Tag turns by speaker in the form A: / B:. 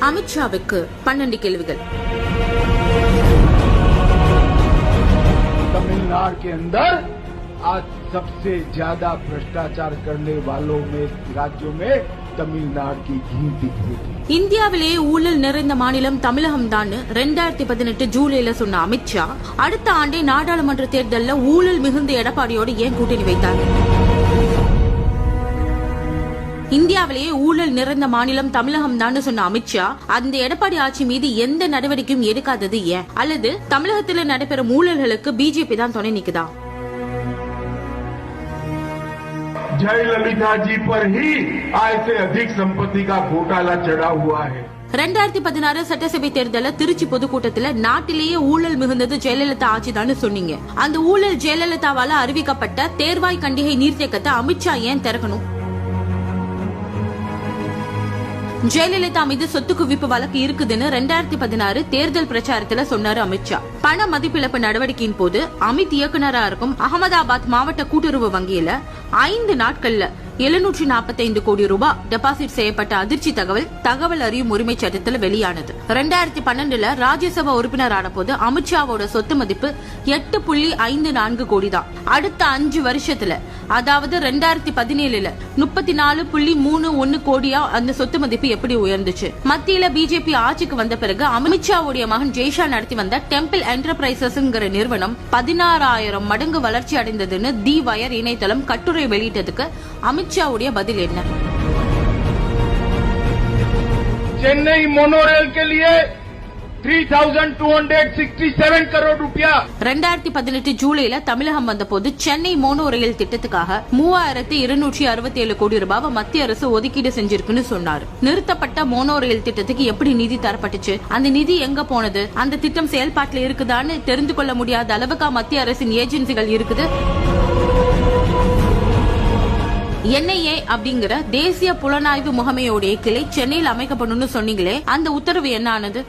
A: அமித்ஷாவுக்கு 12 கேள்விகள்.
B: तमिलनाडु के अंदर आज सबसे ज्यादा भ्रष्टाचार करने वालों में राज्यों में तमिलनाडु की गिनती होगी.
A: இந்தியாவிலேயே ஊழல் நிறைந்த மாநிலம் தமிழகம் தான் 2018 ஜூலைல சொன்ன அமித்ஷா அடுத்த ஆண்டே நாடாளுமன்ற தேர்தலில் ஊழல் மிகுந்த எடப்பாடியோடு ஏன் கூட்டணி வைத்தார்? இந்தியாவிலேயே ஊழல் நிறைந்த மாநிலம் தமிழகம் தான் சொன்ன அமித்ஷா அந்த எடப்பாடி ஆட்சி மீது எந்த நடவடிக்கையும் எடுக்காதது ஏன்? அல்லது தமிழகத்தில் நடைபெறும் ஊழல்களுக்கு பிஜேபி தான் துணை நிக்குதா?
B: जयललिता जी पर ही आज से अधिक संपत्ति का घोटाला चढ़ा हुआ है.
A: 2016 சட்டசபை தேர்தல திருச்சி பொதுக்கூட்டத்தில் நாட்டிலேயே ஊழல் மிகுந்தது ஜெயலலிதா ஆட்சி தான் சொன்னீங்க. அந்த ஊழல் ஜெயலலிதாவால அறிவிக்கப்பட்ட தேர்வாய் கண்டிகை நீர்த்தேக்கத்தை அமித்ஷா ஏன் திறக்கணும்? ஜெயலலிதா மீது சொத்து குவிப்பு வழக்கு இருக்குதுன்னு 2016 தேர்தல் பிரச்சாரத்துல சொன்னாரு அமித்ஷா. பண மதிப்பிழப்பு நடவடிக்கையின் போது அமித் இயக்குநரா இருக்கும் அகமதாபாத் மாவட்ட கூட்டுறவு வங்கியில 5 நாட்கள்ல 745 கோடி ரூபாய் டெபாசிட் செய்யப்பட்ட அதிர்ச்சி தகவல் அறியும் உரிமை சட்டத்தில் வெளியானது. 2012 ராஜ்யசபா உறுப்பினரான போது அமித்ஷாவோட சொத்து மதிப்பு 8.54 கோடி தான். அடுத்த 5 வருஷத்துல அதாவது 2017 34.31 கோடியா அந்த சொத்து மதிப்பு எப்படி உயர்ந்துச்சு? மத்தியில பிஜேபி ஆட்சிக்கு வந்த பிறகு அமித்ஷாவுடைய மகன் ஜெய்ஷா நடத்தி வந்த டெம்பிள் என்டர்பிரைசஸ் நிறுவனம் 16,000 மடங்கு வளர்ச்சி அடைந்ததுன்னு தி வயர் இணையதளம் கட்டுரை வெளியிட்டதுக்கு அமித்ஷாவுடைய பதில் என்ன?
B: चेन्नई मोनोरेल के लिए 3,267 करोड़ रुपया.
A: 2018 ஜூலைல தமிழகம் வந்த போது சென்னை மோனோ ரயில் திட்டத்துக்காக 3,267 கோடி ரூபாய் மத்திய அரசு ஒதுக்கீடு செஞ்சிருக்குன்னு சொன்னார். நிறுத்தப்பட்ட மோனோ ரயில் திட்டத்துக்கு எப்படி நிதி தரப்பட்டுச்சு? அந்த நிதி எங்க போனது? அந்த திட்டம் செயல்பாட்டில் இருக்குதான்னு தெரிந்து கொள்ள முடியாத அளவுக்கு மத்திய அரசின் ஏஜென்சிகள் இருக்குது. NIA அப்படிங்கிற தேசிய புலனாய்வு முகமையோடைய கிளை சென்னையில் அமைக்கப்படும் சொன்னீங்களே, அந்த உத்தரவு என்ன ஆனது?